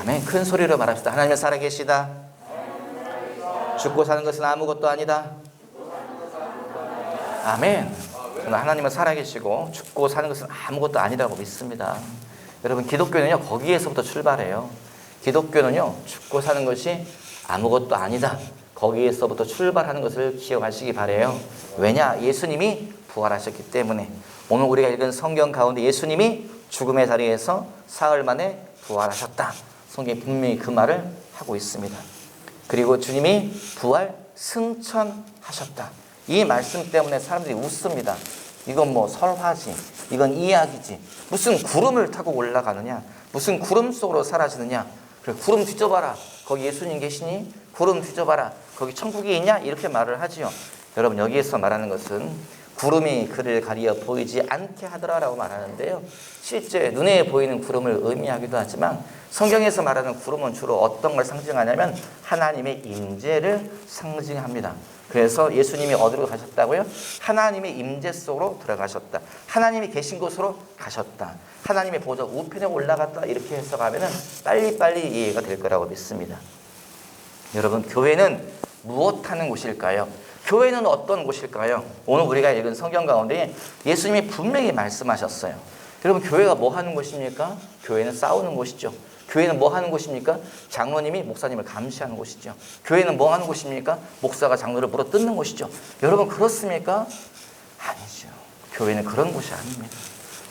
아멘. 큰 소리로 말합시다. 하나님은 살아계시다. 죽고 사는 것은 아무것도 아니다. 아멘. 저는 하나님은 살아계시고 죽고 사는 것은 아무것도 아니라고 믿습니다. 여러분, 기독교는요, 거기에서부터 출발해요. 기독교는요, 죽고 사는 것이 아무것도 아니다. 거기에서부터 출발하는 것을 기억하시기 바라요. 왜냐? 예수님이 부활하셨기 때문에. 오늘 우리가 읽은 성경 가운데 예수님이 죽음의 자리에서 사흘 만에 부활하셨다. 성경이 분명히 그 말을 하고 있습니다. 그리고 주님이 부활 승천하셨다. 이 말씀 때문에 사람들이 웃습니다. 이건 뭐 설화지, 이건 이야기지. 무슨 구름을 타고 올라가느냐, 무슨 구름 속으로 사라지느냐. 그래, 구름 뒤져봐라. 거기 예수님 계시니? 구름 뒤져봐라. 거기 천국이 있냐? 이렇게 말을 하지요. 여러분, 여기에서 말하는 것은 구름이 그를 가리어 보이지 않게 하더라라고 말하는데요. 실제 눈에 보이는 구름을 의미하기도 하지만 성경에서 말하는 구름은 주로 어떤 걸 상징하냐면 하나님의 임재를 상징합니다. 그래서 예수님이 어디로 가셨다고요? 하나님의 임재 속으로 들어가셨다. 하나님이 계신 곳으로 가셨다. 하나님의 보좌 우편에 올라갔다. 이렇게 해석하면 빨리빨리 이해가 될 거라고 믿습니다. 여러분, 교회는 무엇 하는 곳일까요? 교회는 어떤 곳일까요? 오늘 우리가 읽은 성경 가운데 예수님이 분명히 말씀하셨어요. 여러분, 교회가 뭐 하는 곳입니까? 교회는 싸우는 곳이죠. 교회는 뭐 하는 곳입니까? 장로님이 목사님을 감시하는 곳이죠. 교회는 뭐 하는 곳입니까? 목사가 장로를 물어뜯는 곳이죠. 여러분, 그렇습니까? 아니죠. 교회는 그런 곳이 아닙니다.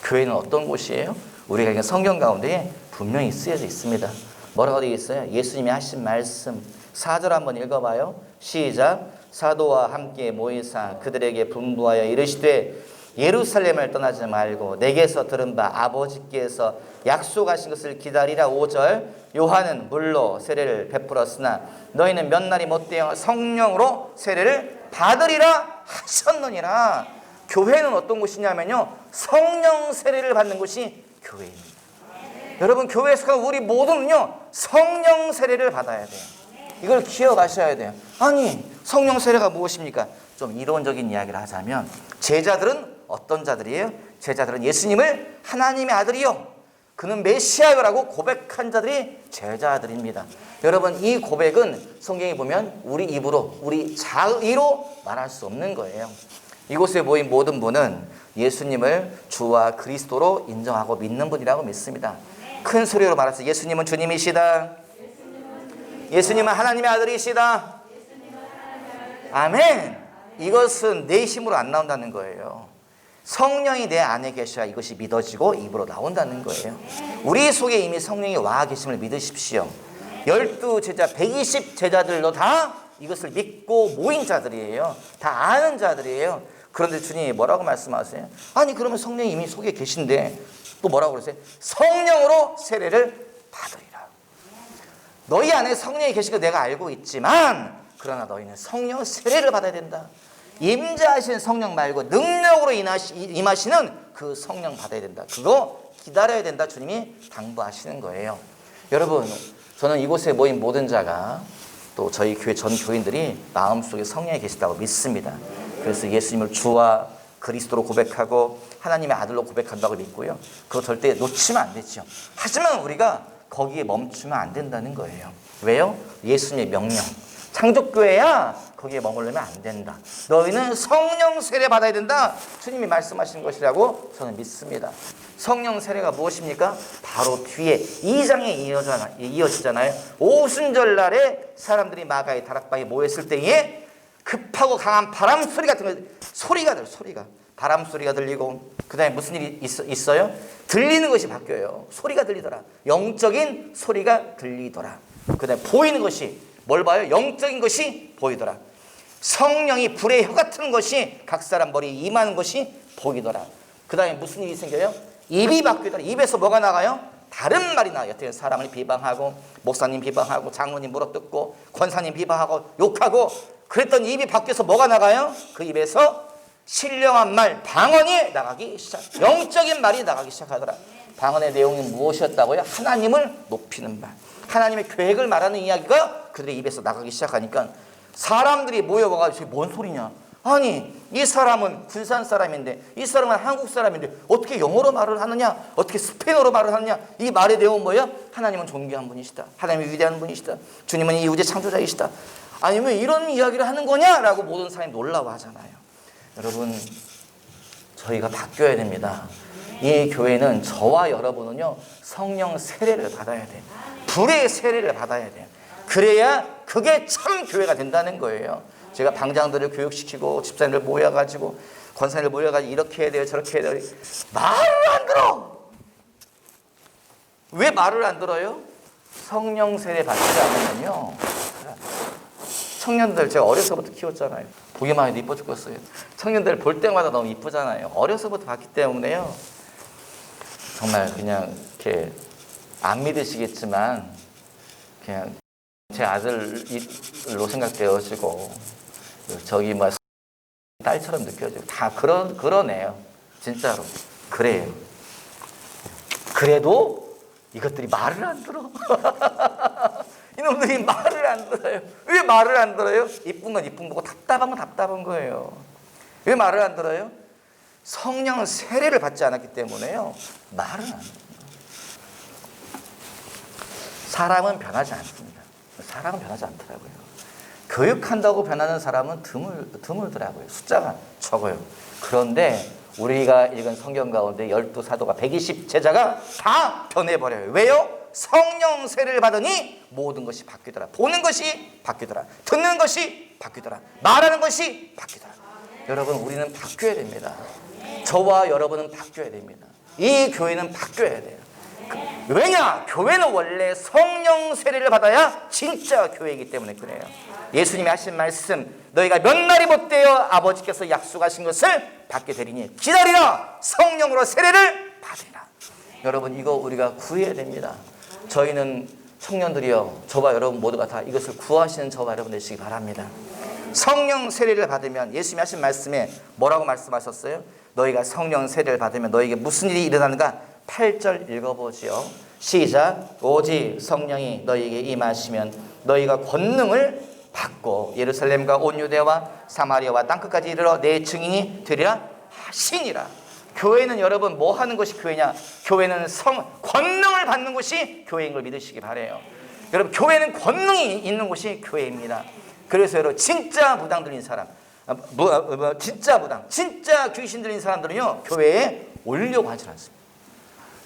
교회는 어떤 곳이에요? 우리가 읽은 성경 가운데 분명히 쓰여져 있습니다. 뭐라고 되어 있어요? 예수님이 하신 말씀 4절 한번 읽어봐요. 시작. 사도와 함께 모이사 그들에게 분부하여 이르시되 예루살렘을 떠나지 말고 내게서 들은 바 아버지께서 약속하신 것을 기다리라. 5절. 요한은 물로 세례를 베풀었으나 너희는 몇 날이 못되어 성령으로 세례를 받으리라 하셨느니라. 교회는 어떤 곳이냐면요, 성령 세례를 받는 곳이 교회입니다. 여러분, 교회에 속한 우리 모두는요, 성령 세례를 받아야 돼요. 이걸 기억하셔야 돼요. 아니, 성령 세례가 무엇입니까? 좀 이론적인 이야기를 하자면 제자들은 어떤 자들이에요? 제자들은 예수님을 하나님의 아들이요, 그는 메시아요라고 고백한 자들이 제자들입니다. 여러분, 이 고백은 성경에 보면 우리 입으로, 우리 자의로 말할 수 없는 거예요. 이곳에 모인 모든 분은 예수님을 주와 그리스도로 인정하고 믿는 분이라고 믿습니다. 큰 소리로 말해서 예수님은 주님이시다. 예수님은 하나님의 아들이시다. 아멘. 이것은 내 힘으로 안 나온다는 거예요. 성령이 내 안에 계셔야 이것이 믿어지고 입으로 나온다는 거예요. 우리 속에 이미 성령이 와 계심을 믿으십시오. 12제자 120 제자들도 다 이것을 믿고 모인 자들이에요. 다 아는 자들이에요. 그런데 주님이 뭐라고 말씀하세요? 아니, 그러면 성령이 이미 속에 계신데 또 뭐라고 그러세요? 성령으로 세례를 받으리라. 너희 안에 성령이 계신 거 내가 알고 있지만 그러나 너희는 성령 세례를 받아야 된다. 임재하신 성령 말고 능력으로 임하시는 그 성령 받아야 된다. 그거 기다려야 된다. 주님이 당부하시는 거예요. 여러분, 저는 이곳에 모인 모든 자가 또 저희 교회 전 교인들이 마음속에 성령이 계시다고 믿습니다. 그래서 예수님을 주와 그리스도로 고백하고 하나님의 아들로 고백한다고 믿고요. 그거 절대 놓치면 안 되죠. 하지만 우리가 거기에 멈추면 안 된다는 거예요. 왜요? 예수님의 명령. 창조교회야 거기에 머무르면 안 된다. 너희는 성령 세례 받아야 된다. 주님이 말씀하신 것이라고 저는 믿습니다. 성령 세례가 무엇입니까? 바로 뒤에 2장에 이어지잖아요. 오순절날에 사람들이 마가의 다락방에 모였을 때에 급하고 강한 바람 소리 같은 거, 소리가 바람 소리가 들리고, 그 다음에 무슨 일이 있어요? 들리는 것이 바뀌어요. 소리가 들리더라. 영적인 소리가 들리더라. 그 다음에 보이는 것이 뭘 봐요? 영적인 것이 보이더라. 성령이 불의 혀 같은 것이 각 사람 머리에 임하는 것이 보이더라. 그 다음에 무슨 일이 생겨요? 입이 바뀌더라. 입에서 뭐가 나가요? 다른 말이 나와요. 여태 사람을 비방하고 목사님 비방하고 장로님 물어뜯고 권사님 비방하고 욕하고 그랬던 입이 바뀌어서 뭐가 나가요? 그 입에서 신령한 말, 방언이 나가기 시작. 영적인 말이 나가기 시작하더라. 방언의 내용이 무엇이었다고요? 하나님을 높이는 말, 하나님의 계획을 말하는 이야기가 그들의 입에서 나가기 시작하니까 사람들이 모여와가지고 뭔 소리냐? 아니 이 사람은 군산 사람인데 이 사람은 한국 사람인데 어떻게 영어로 말을 하느냐, 어떻게 스페인어로 말을 하느냐. 이 말의 내용은 뭐예요? 하나님은 존귀한 분이시다, 하나님은 위대한 분이시다, 주님은 이 우주의 창조자이시다. 아니면 이런 이야기를 하는 거냐라고 모든 사람이 놀라워하잖아요. 여러분, 저희가 바뀌어야 됩니다. 이 교회는, 저와 여러분은요, 성령 세례를 받아야 돼요. 불의 세례를 받아야 돼요. 그래야 그게 참 교회가 된다는 거예요. 제가 방장들을 교육시키고 집사님들 모여가지고 권사님들 모여가지고 이렇게 해야 돼요, 저렇게 해야 돼요. 말을 안 들어. 왜 말을 안 들어요? 성령 세례 받지 않으면요, 청년들 제가 어려서부터 키웠잖아요. 보기만 해도 이뻐 죽겠어요. 청년들 볼 때마다 너무 이쁘잖아요. 어려서부터 봤기 때문에요. 정말 그냥 이렇게 안 믿으시겠지만 그냥 제 아들로 생각되어지고 저기 뭐 딸처럼 느껴지고 다 그러네요. 진짜로 그래요. 그래도 이것들이 말을 안 들어. 이놈들이 말을 안 들어요. 왜 말을 안 들어요? 이쁜 건 이쁜 거고 답답한 건 답답한 거예요. 왜 말을 안 들어요? 성령 세례를 받지 않았기 때문에요. 말을 안 해요. 사람은 변하지 않습니다. 사람은 변하지 않더라고요. 교육한다고 변하는 사람은 드물더라고요. 숫자가 적어요. 그런데 우리가 읽은 성경 가운데 12사도가 120 제자가 다 변해버려요. 왜요? 성령 세례를 받으니 모든 것이 바뀌더라. 보는 것이 바뀌더라. 듣는 것이 바뀌더라. 말하는 것이 바뀌더라. 여러분, 우리는 바뀌어야 됩니다. 저와 여러분은 바뀌어야 됩니다. 이 교회는 바뀌어야 돼요. 왜냐? 교회는 원래 성령 세례를 받아야 진짜 교회이기 때문에 그래요. 예수님이 하신 말씀, 너희가 몇 날이 못되어 아버지께서 약속하신 것을 받게 되리니 기다리라, 성령으로 세례를 받으리라. 여러분, 이거 우리가 구해야 됩니다. 저희는 청년들이요, 저와 여러분 모두가 다 이것을 구하시는 저와 여러분 되시기 바랍니다. 성령 세례를 받으면, 예수님이 하신 말씀에 뭐라고 말씀하셨어요? 너희가 성령 세례를 받으면 너희에게 무슨 일이 일어나는가? 8절 읽어보지요. 시작. 오직 성령이 너희에게 임하시면 너희가 권능을 받고 예루살렘과 온 유대와 사마리아와 땅끝까지 이르러 내 증인이 되리라 하시니라. 교회는 여러분 뭐 하는 것이 교회냐? 교회는 권능을 받는 것이 교회인 걸 믿으시기 바라요. 여러분, 교회는 권능이 있는 곳이 교회입니다. 그래서 여러분, 진짜 무당 들린 사람, 진짜 무당, 진짜 귀신 들린 사람들은요, 교회에 오려고 하지 않습니다.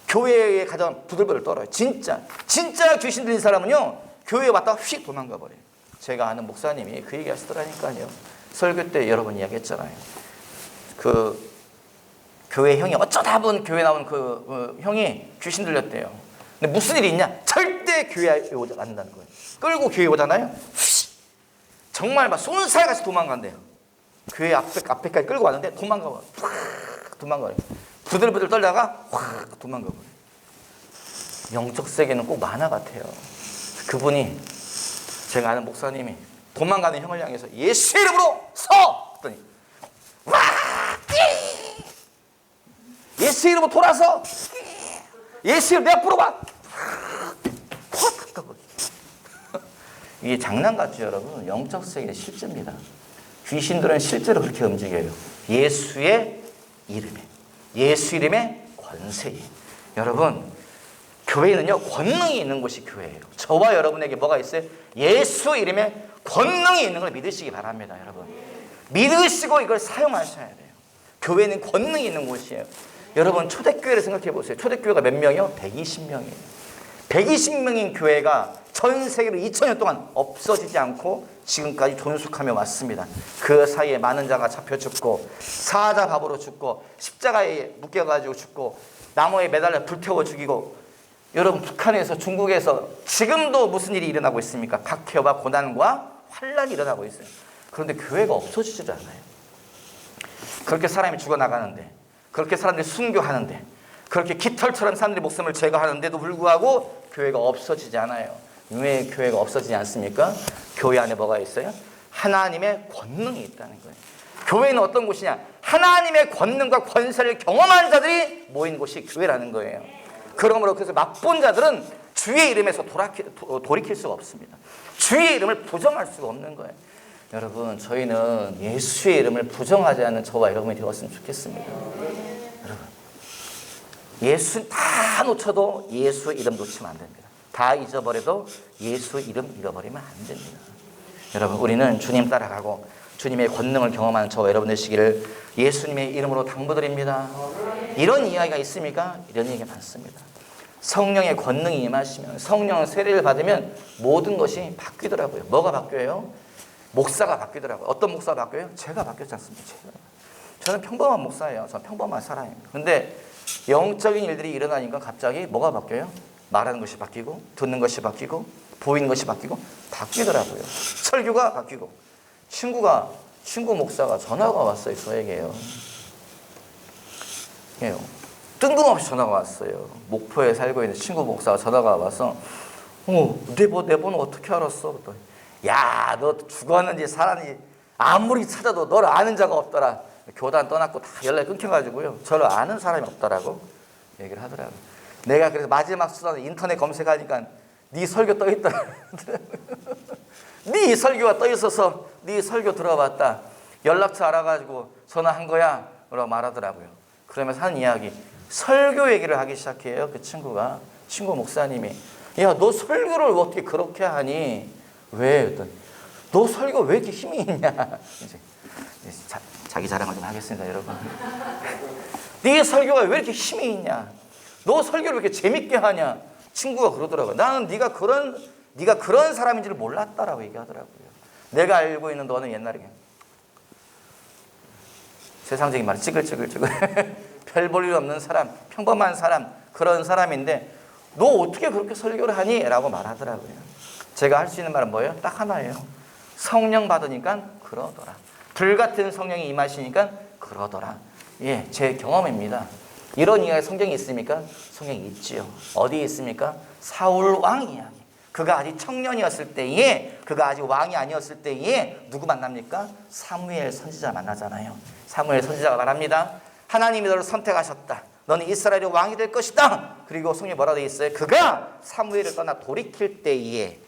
교회에 가장 부들부들 떨어요. 진짜 귀신 들린 사람은요, 교회에 왔다가 휙 도망가 버려요. 제가 아는 목사님이 그 얘기 하시더라니까요. 설교 때 여러 번 이야기했잖아요. 그 교회 형이, 어쩌다 본 교회 나온 그 형이 귀신 들렸대요. 근데 무슨 일이 있냐? 절대 교회에 오지 않는다는 거예요. 끌고 교회에 오잖아요. 정말 막 쏜살같이 도망간대요. 교회 앞에까지 끌고 왔는데 도망가버려요. 도망가요. 부들부들 떨다가 확 도망가버려요. 영적 세계는 꼭 만화 같아요. 그분이, 제가 아는 목사님이 도망가는 형을 향해서 예수의 이름으로 서! 했더니 와! 예수의 이름으로 돌아서 예수의 이름 내 앞으로 와! 이게 장난 같죠, 여러분? 영적 세계의 실제입니다. 귀신들은 실제로 그렇게 움직여요. 예수의 이름에, 예수 이름의 권세에. 여러분, 교회는요, 권능이 있는 곳이 교회예요. 저와 여러분에게 뭐가 있어요? 예수 이름에 권능이 있는 걸 믿으시기 바랍니다, 여러분. 믿으시고 이걸 사용하셔야 돼요. 교회는 권능이 있는 곳이에요. 여러분, 초대교회를 생각해 보세요. 초대교회가 몇 명이요? 120명이에요. 120명인 교회가 전 세계로 2000년 동안 없어지지 않고 지금까지 존속하며 왔습니다. 그 사이에 많은 자가 잡혀 죽고, 사자 밥으로 죽고, 십자가에 묶여가지고 죽고, 나무에 매달려 불태워 죽이고. 여러분, 북한에서, 중국에서 지금도 무슨 일이 일어나고 있습니까? 박해와 고난과 환란이 일어나고 있어요. 그런데 교회가 없어지질 않아요. 그렇게 사람이 죽어나가는데, 그렇게 사람들이 순교하는데, 그렇게 깃털처럼 사람들이 목숨을 제거하는데도 불구하고 교회가 없어지지 않아요. 왜 교회가 없어지지 않습니까? 교회 안에 뭐가 있어요? 하나님의 권능이 있다는 거예요. 교회는 어떤 곳이냐? 하나님의 권능과 권세를 경험한 자들이 모인 곳이 교회라는 거예요. 그러므로 그래서 맛본 자들은 주의 이름에서 돌이킬 수가 없습니다. 주의 이름을 부정할 수가 없는 거예요. 여러분, 저희는 예수의 이름을 부정하지 않는 저와 여러분이 되었으면 좋겠습니다. 여러분, 예수 다 놓쳐도 예수의 이름 놓치면 안 됩니다. 다 잊어버려도 예수의 이름 잃어버리면 안 됩니다. 여러분, 우리는 주님 따라가고 주님의 권능을 경험하는 저와 여러분 되시기를 예수님의 이름으로 당부드립니다. 이런 이야기가 있습니까? 이런 얘기가 많습니다. 성령의 권능이 임하시면, 성령 세례를 받으면 모든 것이 바뀌더라고요. 뭐가 바뀌어요? 목사가 바뀌더라고요. 어떤 목사가 바뀌어요? 제가 바뀌었지 않습니까? 저는 평범한 목사예요. 저는 평범한 사람입니다. 근데 영적인 일들이 일어나니까 갑자기 뭐가 바뀌어요? 말하는 것이 바뀌고, 듣는 것이 바뀌고, 보이는 것이 바뀌고, 바뀌더라고요. 설교가 바뀌고, 친구 목사가 전화가 왔어요. 저에게요. 뜬금없이 전화가 왔어요. 목포에 살고 있는 친구 목사가 전화가 와서 내 번호 어떻게 알았어? 그랬더니 야, 너 죽었는지 살았는지 아무리 찾아도 너를 아는 자가 없더라. 교단 떠났고 다 연락이 끊겨가지고요. 저를 아는 사람이 없더라고 얘기를 하더라고요. 내가 그래서 마지막 수단에 인터넷 검색하니까 네 설교 떠있더라. 네 설교가 떠있어서 네 설교 들어봤다. 연락처 알아가지고 전화한 거야 라고 말하더라고요. 그러면서 하는 이야기, 설교 얘기를 하기 시작해요. 그 친구 목사님이, 야, 너 설교를 어떻게 그렇게 하니? 왜? 그랬더니 너 설교 왜 이렇게 힘이 있냐? 이제 자기 자랑을 좀 하겠습니다, 여러분. 네 설교가 왜 이렇게 힘이 있냐? 너 설교를 왜 이렇게 재밌게 하냐? 친구가 그러더라고요. 나는 네가 그런 사람인 줄 몰랐다라고 얘기하더라고요. 내가 알고 있는 너는 옛날에 세상적인 말 찌글찌글 별 볼 일 없는 사람, 평범한 사람, 그런 사람인데 너 어떻게 그렇게 설교를 하니? 라고 말하더라고요. 제가 할 수 있는 말은 뭐예요? 딱 하나예요. 성령 받으니까 그러더라. 불같은 성령이 임하시니까 그러더라. 예, 제 경험입니다. 이런 이야기 성경에 있습니까? 성경에 있지요. 어디에 있습니까? 사울 왕 이야기. 그가 아직 청년이었을 때에, 그가 아직 왕이 아니었을 때에 누구 만납니까? 사무엘 선지자 만나잖아요. 사무엘 선지자가 말합니다. 하나님이 너를 선택하셨다. 너는 이스라엘의 왕이 될 것이다. 그리고 성경에 뭐라고 되어 있어요? 그가 사무엘을 떠나 돌이킬 때에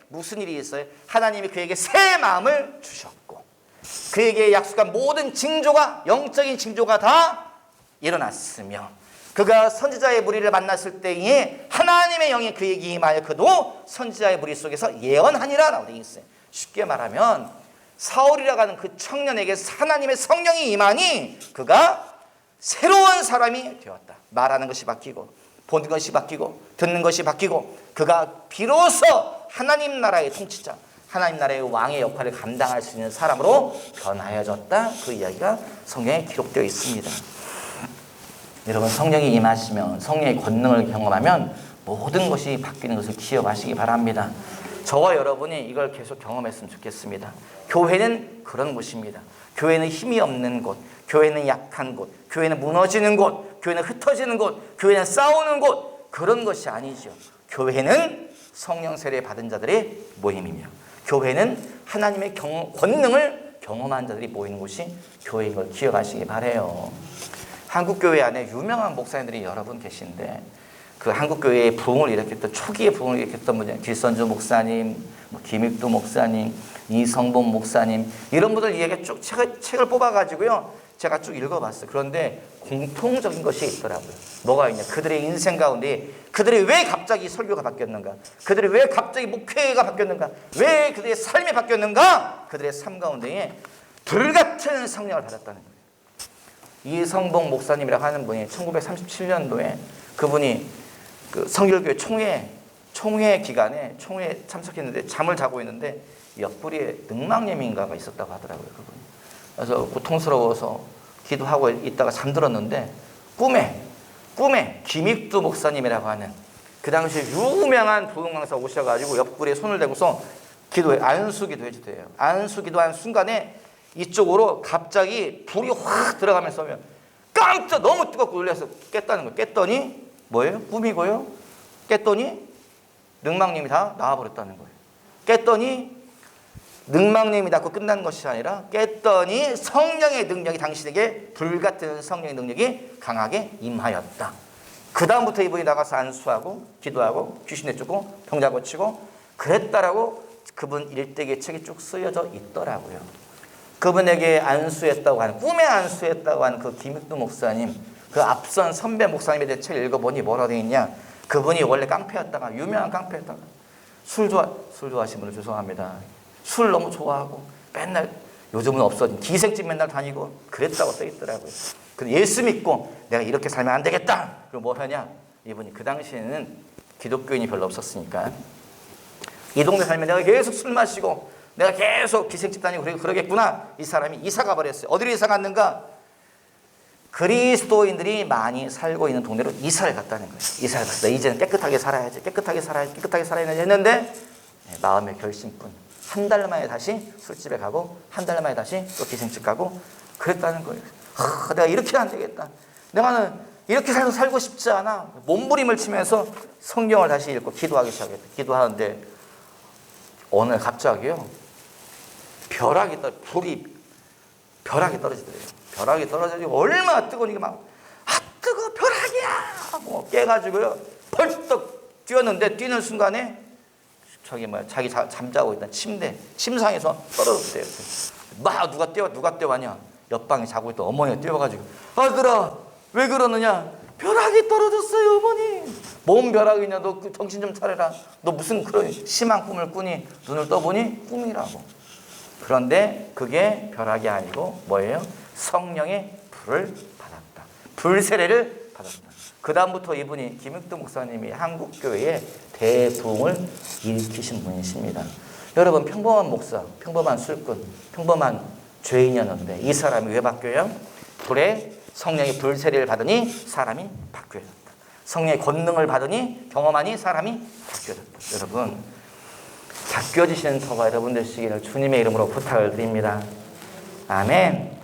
무슨 일이 있어요? 하나님이 그에게 새 마음을 주셨고, 그에게 약속한 모든 징조가, 영적인 징조가 다 일어났으며, 그가 선지자의 무리를 만났을 때에 하나님의 영이 그에게 임하여 그도 선지자의 무리 속에서 예언하니라 라고 되어 있어요. 쉽게 말하면 사울이라고 하는 그 청년에게 하나님의 성령이 임하니 그가 새로운 사람이 되었다. 말하는 것이 바뀌고, 보는 것이 바뀌고, 듣는 것이 바뀌고, 그가 비로소 하나님 나라의 통치자, 하나님 나라의 왕의 역할을 감당할 수 있는 사람으로 변하여졌다. 그 이야기가 성경에 기록되어 있습니다. 여러분, 성령이 임하시면, 성령의 권능을 경험하면 모든 것이 바뀌는 것을 기억하시기 바랍니다. 저와 여러분이 이걸 계속 경험했으면 좋겠습니다. 교회는 그런 곳입니다. 교회는 힘이 없는 곳, 교회는 약한 곳, 교회는 무너지는 곳, 교회는 흩어지는 곳, 교회는 싸우는 곳, 그런 것이 아니죠. 교회는 성령 세례 받은 자들의 모임이며, 교회는 하나님의 권능을 경험한 자들이 모이는 곳이 교회인 걸 기억하시기 바라요. 한국교회 안에 유명한 목사님들이 여러 분 계신데, 그 한국교회의 부흥을 일으켰던, 초기의 부흥을 일으켰던 분이 길선주 목사님, 김익두 목사님, 이성봉 목사님, 이런 분들 이야기 쭉 책을 뽑아가지고요, 제가 쭉 읽어봤어요. 그런데 공통적인 것이 있더라고요. 뭐가 있냐? 그들의 인생 가운데 그들이 왜 갑자기 설교가 바뀌었는가? 그들이 왜 갑자기 목회가 바뀌었는가? 왜 그들의 삶이 바뀌었는가? 그들의 삶 가운데에 불같은 성령을 받았다는 거예요. 이성봉 목사님이라고 하는 분이 1937년도에 그분이 그 성결교회 총회 기간에 총회에 참석했는데 잠을 자고 있는데 옆구리에 늑막염인가가 있었다고 하더라고요. 그분이. 그래서 고통스러워서 기도하고 있다가 잠들었는데 꿈에 김익두 목사님이라고 하는 그 당시에 유명한 부흥 강사 오셔가지고 옆구리에 손을 대고서 안수기도 해주대요. 안수기도한 순간에 이쪽으로 갑자기 불이 확 들어가면서 깜짝 너무 뜨겁고 놀라서 깼다는 거예요. 깼더니 뭐예요? 꿈이고요. 깼더니 늑막염이 다 나와버렸다는 거예요. 깼더니 늑막염이 닿고 끝난 것이 아니라 깼더니 성령의 능력이 당신에게 불같은 성령의 능력이 강하게 임하였다. 그 다음부터 이분이 나가서 안수하고 기도하고 귀신 내쫓고 병자 고치고 그랬다라고 그분 일대기의 책이 쭉 쓰여져 있더라고요. 그분에게 안수했다고 하는, 꿈에 안수했다고 하는 그 김익두 목사님, 그 앞선 선배 목사님에 대해 책을 읽어보니 뭐라고 되어 있냐. 그분이 원래 깡패였다가, 유명한 깡패였다가, 술 좋아하시는 분들 죄송합니다. 술 너무 좋아하고 맨날, 요즘은 없어진 기생집 맨날 다니고 그랬다고 써 있더라고요. 근데 예수 믿고 내가 이렇게 살면 안 되겠다. 그럼 뭐 하냐? 이분이 그 당시에는 기독교인이 별로 없었으니까 이 동네 살면 내가 계속 술 마시고 내가 계속 기생집 다니고 그러겠구나. 이 사람이 이사 가버렸어요. 어디로 이사 갔는가? 그리스도인들이 많이 살고 있는 동네로 이사를 갔다는 거예요. 이사를 갔어. 이제는 깨끗하게 살아야지 했는데 마음의 결심뿐. 한 달 만에 다시 술집에 가고 한 달 만에 다시 또 기생집 가고 그랬다는 거예요. 내가 이렇게는 안 되겠다. 내가는 이렇게 살고 싶지 않아. 몸부림을 치면서 성경을 다시 읽고 기도하기 시작했다. 기도하는데 오늘 갑자기요, 벼락이 떨어지더래요. 벼락이 떨어지고 얼마나 뜨거우니까 막, 뜨거워, 벼락이야! 뭐 깨가지고요, 벌떡 뛰었는데 뛰는 순간에 자기 잠자고 있던 침상에서 떨어졌대요. 막 누가 뛰어왔냐? 옆방에 자고 있던 어머니가 뛰어가지고, 아들아, 왜 그러느냐? 벼락이 떨어졌어요, 어머니. 뭔 벼락이냐? 너 정신 좀 차려라. 너 무슨 그런 심한 꿈을 꾸니? 눈을 떠보니 꿈이라고. 그런데 그게 벼락이 아니고 뭐예요? 성령의 불을 받았다. 불세례를 받았다. 그 다음부터 이분이 김익두 목사님이 한국교회에 대부흥을 일으키신 분이십니다. 여러분, 평범한 목사, 평범한 술꾼, 평범한 죄인이었는데 이 사람이 왜 바뀌어요? 성령의 불세례를 받으니 사람이 바뀌어졌다. 성령의 권능을 받으니 경험하니 사람이 바뀌어졌다. 여러분, 바뀌어지시는 저와 여러분 되시기를 주님의 이름으로 부탁을 드립니다. 아멘.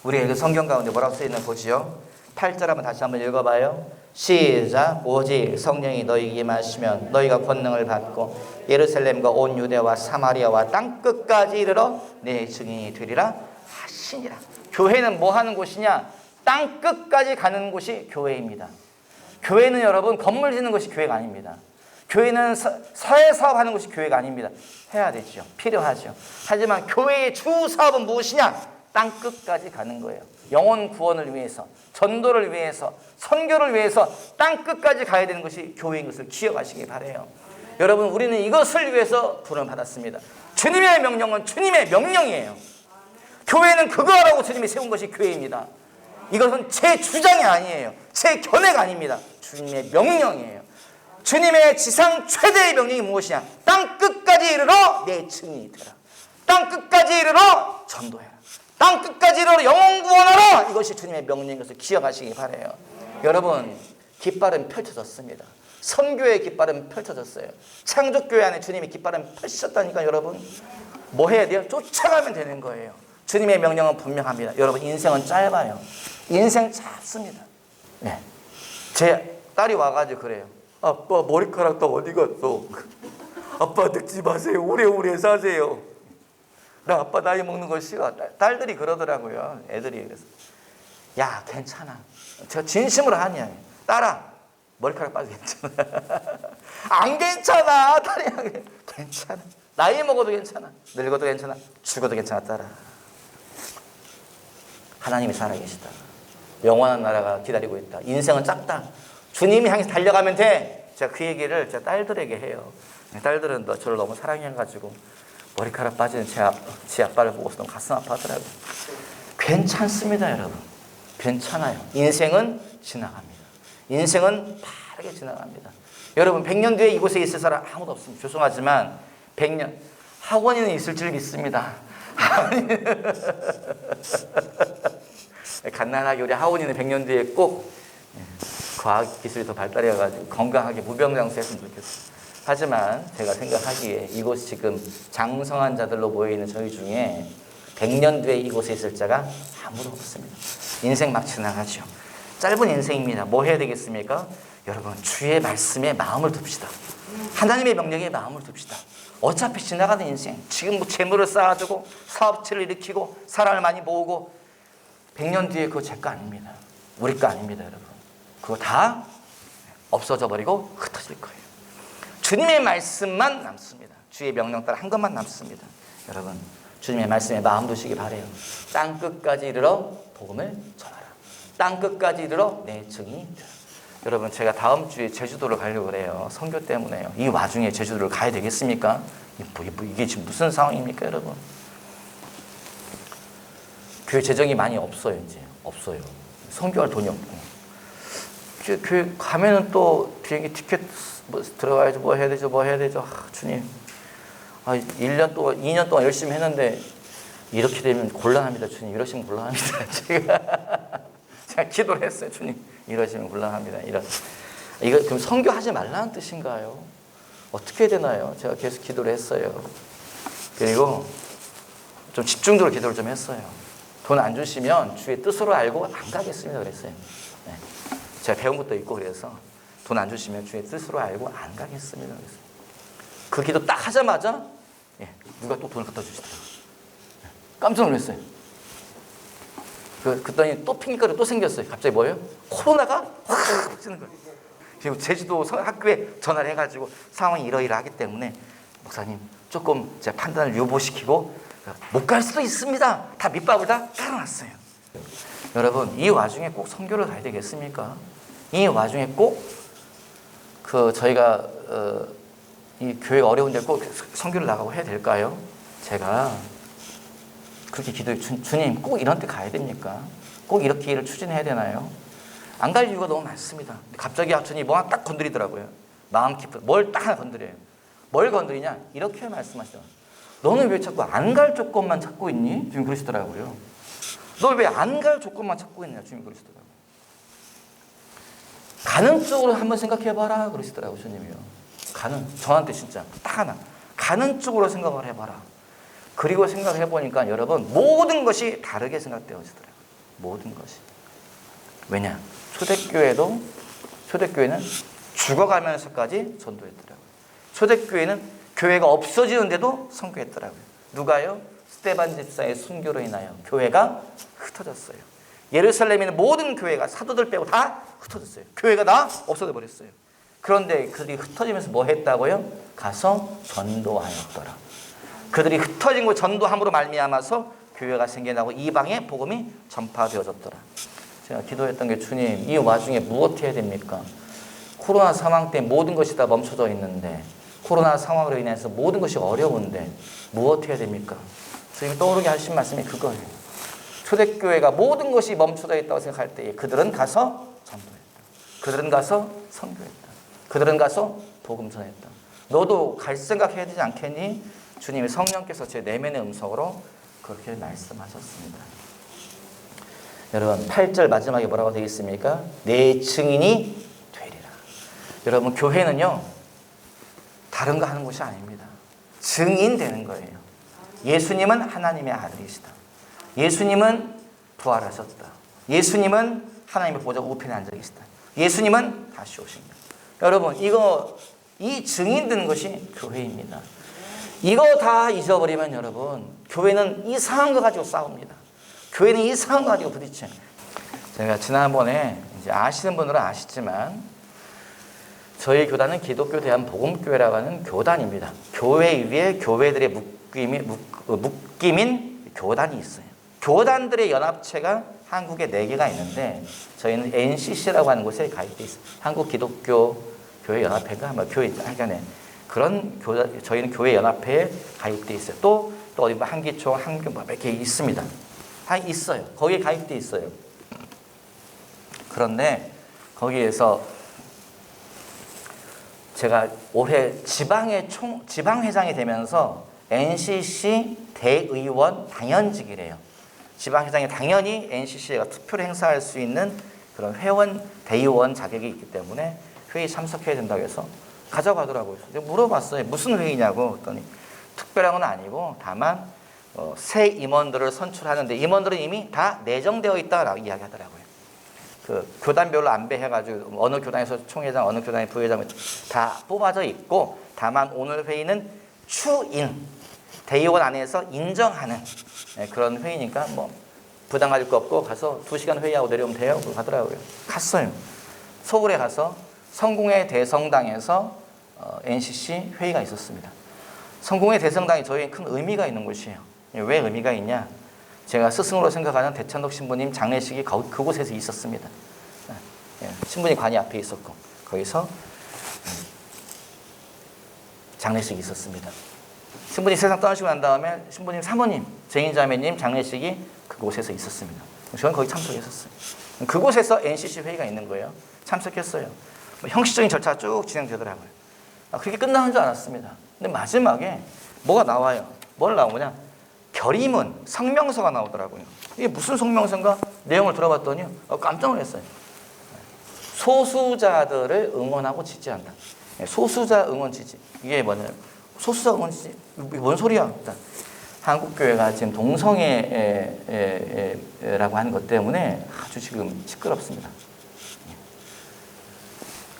우리 그 성경 가운데 뭐라고 써있나 보지요? 8절 한번 다시 한번 읽어봐요. 시작. 오직 성령이 너희에게 임하시면 너희가 권능을 받고 예루살렘과 온 유대와 사마리아와 땅끝까지 이르러 내 증인이 되리라 하시니라. 교회는 뭐 하는 곳이냐? 땅끝까지 가는 곳이 교회입니다. 교회는 여러분 건물 짓는 것이 교회가 아닙니다. 교회는 사회사업하는 것이 교회가 아닙니다. 해야 되죠. 필요하죠. 하지만 교회의 주 사업은 무엇이냐? 땅끝까지 가는 거예요. 영혼 구원을 위해서, 전도를 위해서, 선교를 위해서 땅끝까지 가야 되는 것이 교회인 것을 기억하시기 바라요. 여러분, 우리는 이것을 위해서 부름을 받았습니다. 주님의 명령은 주님의 명령이에요. 교회는 그거 하라고 주님이 세운 것이 교회입니다. 이것은 제 주장이 아니에요. 제 견해가 아닙니다. 주님의 명령이에요. 주님의 지상 최대의 명령이 무엇이냐? 땅끝까지 이르러 내 증인이 되라. 땅끝까지 이르러 전도해라. 땅끝까지 이르러 영혼 구원하라. 이것이 주님의 명령인 것을 기억하시기 바라요. 여러분, 깃발은 펼쳐졌습니다. 선교의 깃발은 펼쳐졌어요. 창조교회 안에 주님이 깃발은 펼치셨다니까. 여러분, 뭐 해야 돼요? 쫓아가면 되는 거예요. 주님의 명령은 분명합니다. 여러분, 인생은 짧아요. 인생 짧습니다. 네. 제 딸이 와가지고 그래요. 아빠, 머리카락 다 어디 갔어? 아빠, 늙지 마세요. 오래오래 사세요. 나 아빠 나이 먹는 거 싫어. 딸들이 그러더라고요. 애들이. 그래서 야, 괜찮아. 저 진심으로 하냐. 딸아, 머리카락 빠져 괜찮아. 안 괜찮아. 딸이 괜찮아. 나이 먹어도 괜찮아. 늙어도 괜찮아. 죽어도 괜찮아. 딸아. 하나님이 살아계시다. 영원한 나라가 기다리고 있다. 인생은 짧다. 주님이 향해서 달려가면 돼. 제가 그 얘기를 제 딸들에게 해요. 딸들은 저를 너무 사랑해가지고 머리카락 빠지는 제 아빠를 보고서 너무 가슴 아파하더라고요. 괜찮습니다, 여러분. 괜찮아요. 인생은 지나갑니다. 인생은 빠르게 지나갑니다. 여러분, 100년 뒤에 이곳에 있을 사람 아무도 없습니다. 죄송하지만 100년, 학원에는 있을 줄 믿습니다. 갓난하게 우리 하원이는 100년 뒤에 꼭 과학기술이 더 발달해가지고 건강하게 무병장수했으면 좋겠어요. 하지만 제가 생각하기에 이곳 지금 장성한 자들로 모여있는 저희 중에 100년 뒤에 이곳에 있을 자가 아무도 없습니다. 인생 막 지나가죠. 짧은 인생입니다. 뭐 해야 되겠습니까? 여러분, 주의 말씀에 마음을 둡시다. 하나님의 명령에 마음을 둡시다. 어차피 지나가는 인생, 지금 뭐 재물을 쌓아두고 사업체를 일으키고 사람을 많이 모으고 100년 뒤에 그거 제 거 아닙니다. 우리 거 아닙니다, 여러분. 그거 다 없어져 버리고 흩어질 거예요. 주님의 말씀만 남습니다. 주의 명령 따라 한 것만 남습니다. 여러분, 주님의 말씀에 마음 두시기 바래요. 땅 끝까지 이르러 복음을 전하라. 땅 끝까지 이르러 내 증인이 되라. 여러분, 제가 다음 주에 제주도를 가려고 그래요. 선교 때문에요. 이 와중에 제주도를 가야 되겠습니까? 이게 지금 무슨 상황입니까, 여러분? 교회 재정이 많이 없어요, 이제. 없어요. 선교할 돈이 없고. 교회 가면은 또 비행기 티켓 들어가야죠. 뭐 해야 되죠. 주님. 1년 동안, 2년 동안 열심히 했는데 이렇게 되면 곤란합니다, 주님. 이러시면 곤란합니다. 제가 기도를 했어요, 주님. 이러시면 곤란합니다. 이거 그럼 선교하지 말라는 뜻인가요? 어떻게 해야 되나요? 제가 계속 기도를 했어요. 그리고 좀 집중적으로 기도를 좀 했어요. 돈 안 주시면 주의 뜻으로 알고 안 가겠습니다, 그랬어요. 네. 제가 배운 것도 있고 그래서 돈 안 주시면 주의 뜻으로 알고 안 가겠습니다, 그랬어요. 그 기도 딱 하자마자 누가 또 돈을 갖다 주시더라고요. 깜짝 놀랐어요. 그랬더니 또 핑계거리 또 생겼어요. 갑자기 뭐예요? 코로나가 확 퍼지는 거예요. 그리고 제주도 학교에 전화를 해가지고 상황이 이러이러하기 때문에 목사님 조금 제가 판단을 유보시키고 못 갈 수도 있습니다. 다 밑밥을 다 깔아놨어요. 여러분, 이 와중에 꼭 선교를 가야 되겠습니까? 이 와중에 꼭 저희가 이 교회가 어려운데 꼭 선교를 나가고 해야 될까요? 제가 그렇게 기도해. 주님, 꼭 이런 데 가야 됩니까? 꼭 이렇게 일을 추진해야 되나요? 안 갈 이유가 너무 많습니다. 갑자기 주님 뭐 하나 딱 건드리더라고요. 마음 깊은 뭘 딱 하나 건드려요. 뭘 건드리냐? 이렇게 말씀하시더라고요. 너는 왜 자꾸 안 갈 조건만 찾고 있니? 주님 그러시더라고요. 너 왜 안 갈 조건만 찾고 있냐? 주님 그러시더라고요. 가는 쪽으로 한번 생각해봐라 그러시더라고요, 주님이요. 저한테 진짜 딱 하나. 가는 쪽으로 생각을 해봐라. 그리고 생각해보니까 여러분, 모든 것이 다르게 생각되어지더라고요. 모든 것이. 왜냐? 초대교회는 죽어가면서까지 전도했더라고요. 초대교회는 교회가 없어지는데도 선교했더라고요. 누가요? 스데반 집사의 순교로 인하여 교회가 흩어졌어요. 예루살렘에 있는 모든 교회가 사도들 빼고 다 흩어졌어요. 교회가 다 없어져 버렸어요. 그런데 그들이 흩어지면서 뭐 했다고요? 가서 전도하였더라. 그들이 흩어진 거 전도함으로 말미암아서 교회가 생겨나고 이방에 복음이 전파되어졌더라. 제가 기도했던 게 주님, 이 와중에 무엇 해야 됩니까? 코로나 상황 때문에 모든 것이 다 멈춰져 있는데, 코로나 상황으로 인해서 모든 것이 어려운데 무엇 해야 됩니까? 주님이 떠오르게 하신 말씀이 그거예요. 초대교회가 모든 것이 멈춰져 있다고 생각할 때 그들은 가서 전도했다. 그들은 가서 선교했다. 그들은 가서 복음 전했다. 너도 갈 생각해야 되지 않겠니? 주님이 성령께서 제 내면의 음성으로 그렇게 말씀하셨습니다. 여러분, 8절 마지막에 뭐라고 되어 있습니까? 내 증인이 되리라. 여러분, 교회는요, 다른 거 하는 곳이 아닙니다. 증인 되는 거예요. 예수님은 하나님의 아들이시다. 예수님은 부활하셨다. 예수님은 하나님의 보좌 우편에 앉아 계시다. 예수님은 다시 오십니다. 여러분, 이 증인 되는 것이 교회입니다. 이거 다 잊어버리면 여러분, 교회는 이상한 거 가지고 싸웁니다. 교회는 이상한 거 가지고 부딪혀요. 제가 지난번에 이제 아시는 분들은 아시지만 저희 교단은 기독교 대한복음교회라고 하는 교단입니다. 교회 위에 교회들의 묶임인 교단이 있어요. 교단들의 연합체가 한국에 4개가 있는데 저희는 NCC라고 하는 곳에 가입되어 있어요. 한국기독교교회연합회가 교회 하여간에 그런 저희는 교회 연합회에 가입되어 있어요. 또 어디 한기총, 한교 이렇게 있습니다. 다 있어요. 거기에 가입되어 있어요. 그런데 거기에서 제가 올해 지방회장이 되면서 NCC 대의원 당연직이래요. 지방회장이 당연히 NCC가 투표를 행사할 수 있는 그런 회원, 대의원 자격이 있기 때문에 회의 참석해야 된다고 해서 가자고 하더라고요. 제가 물어봤어요. 무슨 회의냐고 했더니 특별한 건 아니고 다만 새 임원들을 선출하는데 임원들은 이미 다 내정되어 있다라고 이야기하더라고요. 그 교단별로 안배해가지고 어느 교단에서 총회장, 어느 교단의 부회장 다 뽑아져 있고 다만 오늘 회의는 추인, 대의원 안에서 인정하는 그런 회의니까 뭐 부담 가질 거 없고 가서 2시간 회의하고 내려오면 돼요. 하더라고요. 갔어요. 서울에 가서 성공회 대성당에서 NCC 회의가 있었습니다. 성공의 대성당이 저희에게 큰 의미가 있는 곳이에요. 왜 의미가 있냐? 제가 스승으로 생각하는 대찬독 신부님 장례식이 그곳에서 있었습니다. 신부님 관이 앞에 있었고 거기서 장례식이 있었습니다. 신부님 세상 떠나시고 난 다음에 신부님 사모님, 제인자매님 장례식이 그곳에서 있었습니다. 저는 거기 참석했었어요. 그곳에서 NCC 회의가 있는 거예요. 참석했어요. 형식적인 절차가 쭉 진행되더라고요. 그렇게 끝나는 줄 알았습니다. 근데 마지막에 뭐가 나와요? 뭘 나오냐? 결의문, 성명서가 나오더라고요. 이게 무슨 성명서인가? 내용을 들어봤더니 깜짝 놀랐어요. 소수자들을 응원하고 지지한다. 소수자 응원 지지. 이게 뭐냐면 소수자 응원 지지. 이게 뭔 소리야? 일단 한국교회가 지금 동성애라고 하는 것 때문에 아주 지금 시끄럽습니다.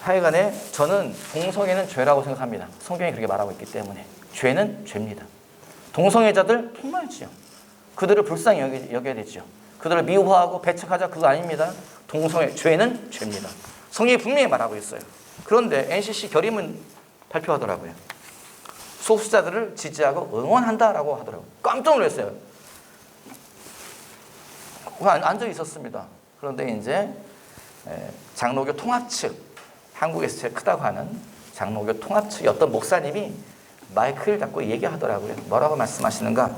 하여간에 저는 동성애는 죄라고 생각합니다. 성경이 그렇게 말하고 있기 때문에. 죄는 죄입니다. 동성애자들 폭로했지요. 그들을 불쌍히 여겨야 되죠. 그들을 미워하고 배척하자 그거 아닙니다. 동성애, 죄는 죄입니다. 성경이 분명히 말하고 있어요. 그런데 NCC 결의문 발표하더라고요. 소수자들을 지지하고 응원한다라고 하더라고요. 깜짝 놀랐어요. 앉아 있었습니다. 그런데 이제 장로교 통합 측, 한국에서 제일 크다고 하는 장로교 통합 측의 어떤 목사님이 마이크를 잡고 얘기하더라고요. 뭐라고 말씀하시는가?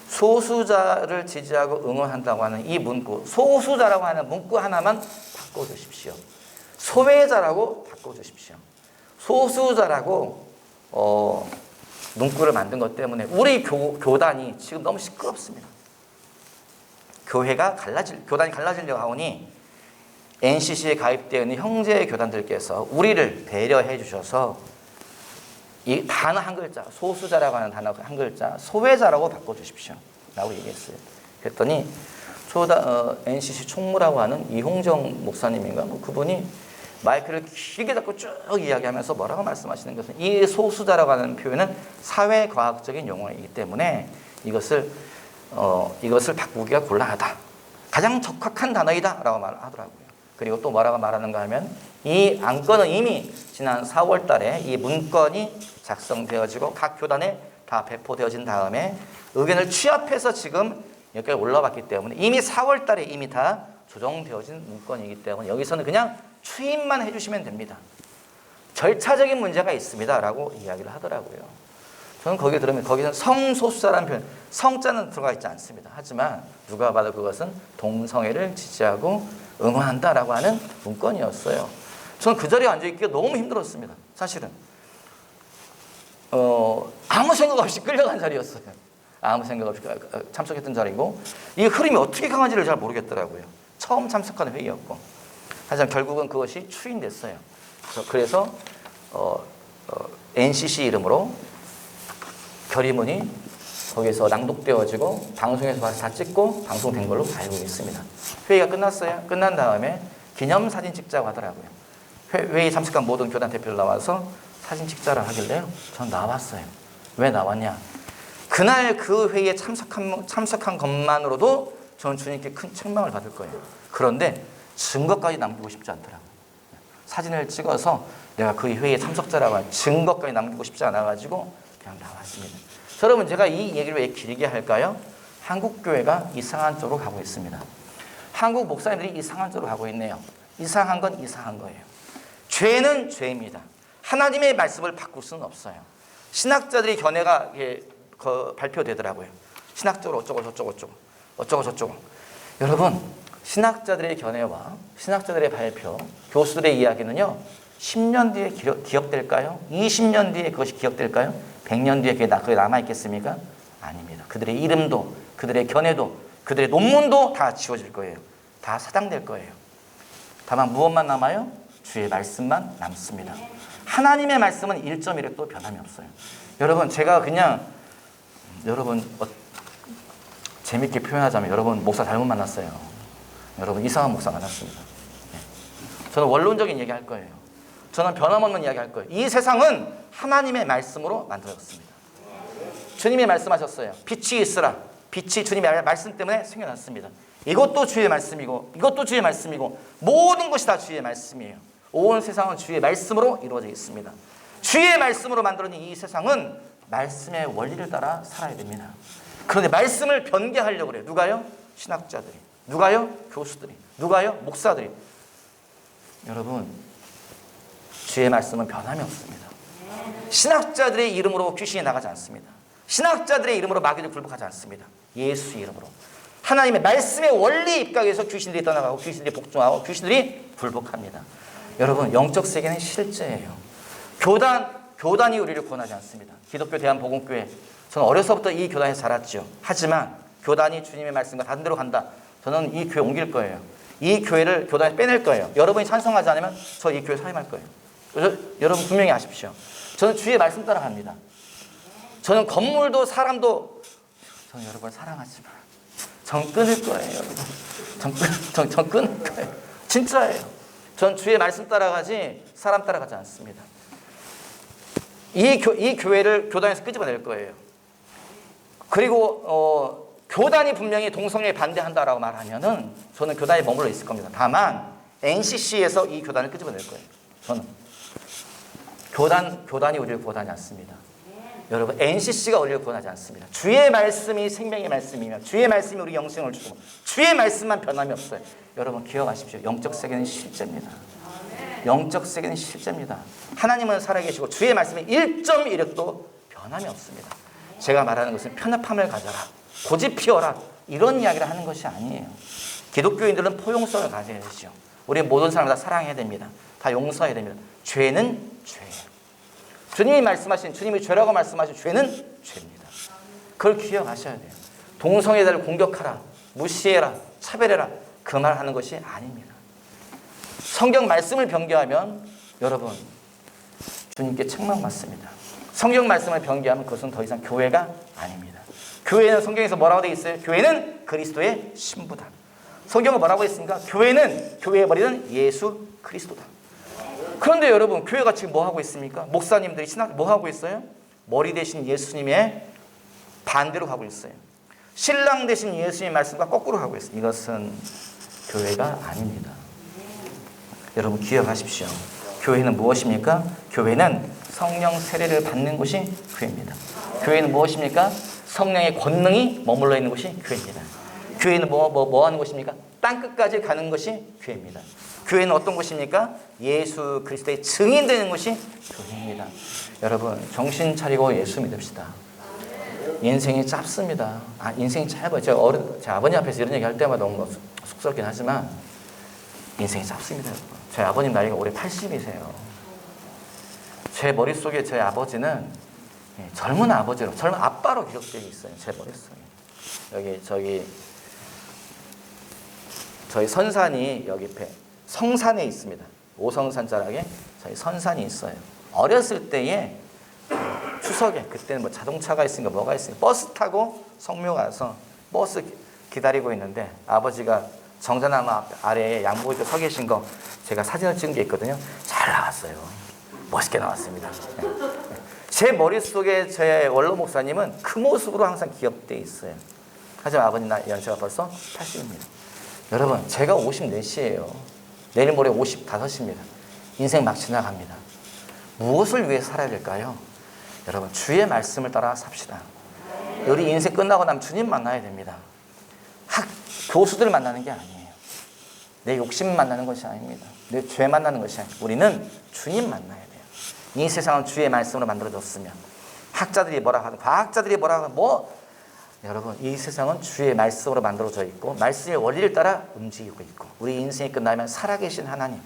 소수자를 지지하고 응원한다고 하는 이 문구, 소수자라고 하는 문구 하나만 바꿔주십시오. 소외자라고 바꿔주십시오. 소수자라고 문구를 만든 것 때문에 우리 교단이 지금 너무 시끄럽습니다. 교단이 갈라지려고 하오니 NCC에 가입되어 있는 형제 교단들께서 우리를 배려해 주셔서 이 단어 한 글자, 소수자라고 하는 단어 한 글자, 소외자라고 바꿔주십시오. 라고 얘기했어요. 그랬더니 NCC 총무라고 하는 이홍정 목사님인가 그분이 마이크를 길게 잡고 쭉 이야기하면서 뭐라고 말씀하시는 것은 이 소수자라고 하는 표현은 사회과학적인 용어이기 때문에 이것을 바꾸기가 곤란하다. 가장 적합한 단어이다 라고 말하더라고요. 그리고 또 뭐라고 말하는가 하면 이 안건은 이미 지난 4월 달에 이 문건이 작성되어지고 각 교단에 다 배포되어진 다음에 의견을 취합해서 지금 여기까지 올라왔기 때문에 이미 4월 달에 이미 다 조정되어진 문건이기 때문에 여기서는 그냥 추임만 해주시면 됩니다. 절차적인 문제가 있습니다 라고 이야기를 하더라고요. 저는 거기 들으면 거기서는 성소수자라는 표현, 성자는 들어가 있지 않습니다. 하지만 누가 봐도 그것은 동성애를 지지하고 응원한다라고 하는 문건이었어요. 저는 그 자리에 앉아있기가 너무 힘들었습니다. 사실은 아무 생각 없이 끌려간 자리였어요. 아무 생각 없이 참석했던 자리고 이 흐름이 어떻게 강한지를 잘 모르겠더라고요. 처음 참석하는 회의였고 하지만 결국은 그것이 추인됐어요. 그래서 NCC 이름으로 결의문이 거기서 낭독되어지고 방송에서 봐서 다 찍고 방송된 걸로 알고 있습니다. 회의가 끝났어요. 끝난 다음에 기념사진 찍자고 하더라고요. 회의 참석한 모든 교단 대표들 나와서 사진 찍자라 하길래요. 전 나왔어요. 왜 나왔냐? 그날 그 회의에 참석한 것만으로도 저는 주님께 큰 책망을 받을 거예요. 그런데 증거까지 남기고 싶지 않더라고요. 사진을 찍어서 내가 그 회의에 참석자라고 하는 증거까지 남기고 싶지 않아가지고 그냥 나왔습니다. 여러분 제가 이 얘기를 왜 길게 할까요? 한국교회가 이상한 쪽으로 가고 있습니다. 한국 목사님들이 이상한 쪽으로 가고 있네요. 이상한 건 이상한 거예요. 죄는 죄입니다. 하나님의 말씀을 바꿀 수는 없어요. 신학자들의 견해가 발표되더라고요. 신학적으로 어쩌고 저쩌고. 여러분 신학자들의 견해와 신학자들의 발표, 교수들의 이야기는요. 10년 뒤에 기억될까요? 20년 뒤에 그것이 기억될까요? 100년 뒤에 그게 남아있겠습니까? 아닙니다. 그들의 이름도, 그들의 견해도, 그들의 논문도 다 지워질 거예요. 다 사장될 거예요. 다만 무엇만 남아요? 주의 말씀만 남습니다. 하나님의 말씀은 1.1획도 변함이 없어요. 여러분 제가 그냥 재밌게 표현하자면 여러분 목사 잘못 만났어요. 여러분 이상한 목사 만났습니다. 저는 원론적인 얘기 할 거예요. 저는 변함없는 이야기 할 거예요. 이 세상은 하나님의 말씀으로 만들어졌습니다. 주님이 말씀하셨어요. 빛이 있으라. 빛이 주님의 말씀 때문에 생겨났습니다. 이것도 주의 말씀이고 이것도 주의 말씀이고 모든 것이 다 주의 말씀이에요. 온 세상은 주의 말씀으로 이루어져 있습니다. 주의 말씀으로 만들어진 이 세상은 말씀의 원리를 따라 살아야 됩니다. 그런데 말씀을 변개하려고 그래요. 누가요? 신학자들이. 누가요? 교수들이. 누가요? 목사들이. 여러분, 주의 말씀은 변함이 없습니다. 신학자들의 이름으로 귀신이 나가지 않습니다. 신학자들의 이름으로 마귀를 굴복하지 않습니다. 예수 이름으로. 하나님의 말씀의 원리 입각에서 귀신들이 떠나가고 귀신들이 복종하고 귀신들이 굴복합니다. 여러분, 영적 세계는 실제예요. 교단이 우리를 구원하지 않습니다. 기독교 대한복음교회, 저는 어려서부터 이 교단에서 자랐죠. 하지만 교단이 주님의 말씀과 다른 데로 간다. 저는 이 교회 옮길 거예요. 이 교회를 교단에서 빼낼 거예요. 여러분이 찬성하지 않으면 저 이 교회 사임할 거예요. 그래서 여러분 분명히 아십시오. 저는 주의 말씀 따라갑니다. 저는 건물도 사람도 저는 여러분을 사랑하지만 전 끊을 거예요. 여러분. 전 끊을 거예요. 진짜예요. 전 주의 말씀 따라가지 사람 따라가지 않습니다. 이 교회를 교단에서 끄집어낼 거예요. 그리고 교단이 분명히 동성애에 반대한다라고 말하면은 저는 교단에 머물러 있을 겁니다. 다만 NCC에서 이 교단을 끄집어낼 거예요. 저는 교단이 우리를 구원하지 않습니다. 여러분, NCC가 우리를 구원하지 않습니다. 주의 말씀이 생명의 말씀이며 주의 말씀이 우리 영생을 주고 주의 말씀만 변함이 없어요. 여러분 기억하십시오. 영적 세계는 실제입니다. 영적 세계는 실제입니다. 하나님은 살아계시고 주의 말씀이 1.1획도 변함이 없습니다. 제가 말하는 것은 편협함을 가져라, 고집 피워라, 이런 이야기를 하는 것이 아니에요. 기독교인들은 포용성을 가져야 되죠. 우리 모든 사람을 다 사랑해야 됩니다. 다 용서해야 됩니다. 죄는 죄예요. 주님이 말씀하신, 주님이 죄라고 말씀하신 죄는 죄입니다. 그걸 기억하셔야 돼요. 동성애자를 공격하라, 무시해라, 차별해라, 그 말 하는 것이 아닙니다. 성경 말씀을 변개하면 여러분 주님께 책망받습니다. 성경 말씀을 변개하면 그것은 더 이상 교회가 아닙니다. 교회는 성경에서 뭐라고 되어 있어요? 교회는 그리스도의 신부다. 성경은 뭐라고 했습니까? 교회는 교회의 머리는 예수 그리스도다. 그런데 여러분, 교회가 지금 뭐 하고 있습니까? 목사님들이 뭐 하고 있어요? 머리 대신 예수님의 반대로 가고 있어요. 신랑 대신 예수님의 말씀과 거꾸로 가고 있어요. 이것은 교회가 아닙니다. 여러분 기억하십시오. 교회는 무엇입니까? 교회는 성령 세례를 받는 곳이 교회입니다. 교회는 무엇입니까? 성령의 권능이 머물러 있는 곳이 교회입니다. 교회는 뭐 하는 곳입니까? 땅끝까지 가는 것이 교회입니다. 교회는 어떤 곳입니까? 예수 그리스도의 증인되는 곳이 교회입니다. 여러분 정신 차리고 예수 믿읍시다. 인생이 짧습니다. 인생이 짧아요. 제 아버님 앞에서 이런 얘기 할 때마다 너무 쑥스럽긴 하지만 인생이 짧습니다. 제 아버님 나이가 올해 80이세요. 제 머릿속에 제 아버지는 젊은 아버지로, 젊은 아빠로 기록되어 있어요. 제 머릿속에. 저희 선산이 여기 성산에 있습니다. 오성산 자락에 저희 선산이 있어요. 어렸을 때에 추석에 그때는 뭐 자동차가 있으니까 뭐가 있으니까 버스 타고 성묘 가서 버스 기다리고 있는데 아버지가 정자나무 아래에 양복 입고 서 계신 거 제가 사진을 찍은 게 있거든요. 잘 나왔어요. 멋있게 나왔습니다. 제 머릿속에 제 원로 목사님은 그 모습으로 항상 기억되어 있어요. 하지만 아버님 연세가 벌써 80입니다. 여러분 제가 54시예요. 내일 모레 55입니다. 인생 막 지나갑니다. 무엇을 위해 살아야 될까요? 여러분 주의 말씀을 따라 삽시다. 우리 인생 끝나고 나면 주님 만나야 됩니다. 교수들 만나는 게 아니에요. 내 욕심 만나는 것이 아닙니다. 내 죄 만나는 것이 아니에요. 우리는 주님 만나야 돼요. 이 세상은 주의 말씀으로 만들어졌으면 학자들이 뭐라 하든 과학자들이 뭐라 하든 여러분 이 세상은 주의 말씀으로 만들어져 있고 말씀의 원리를 따라 움직이고 있고 우리 인생이 끝나면 살아계신 하나님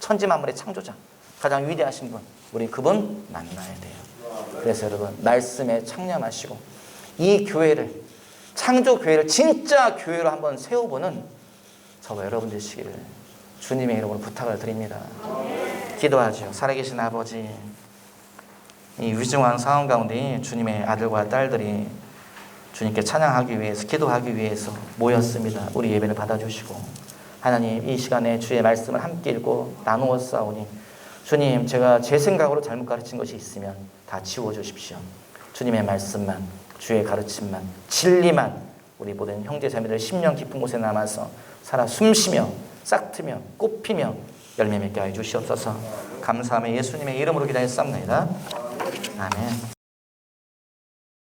천지만물의 창조자 가장 위대하신 분 우리 그분 만나야 돼요. 그래서 여러분 말씀에 창념하시고 이 교회를 창조 교회를 진짜 교회로 한번 세워보는 저와 여러분 되시기를 주님의 이름으로 부탁을 드립니다. 기도하죠. 살아계신 아버지, 이 위중한 상황 가운데 주님의 아들과 딸들이 주님께 찬양하기 위해서 기도하기 위해서 모였습니다. 우리 예배를 받아주시고 하나님 이 시간에 주의 말씀을 함께 읽고 나누어 싸우니 주님 제가 제 생각으로 잘못 가르친 것이 있으면 다 지워주십시오. 주님의 말씀만 주의 가르침만 진리만 우리 모든 형제 자매들 심령 깊은 곳에 남아서 살아 숨쉬며 싹트며 꽃피며 열매 맺게 하여 주시옵소서. 감사하며 예수님의 이름으로 기도하였습니다. 아멘.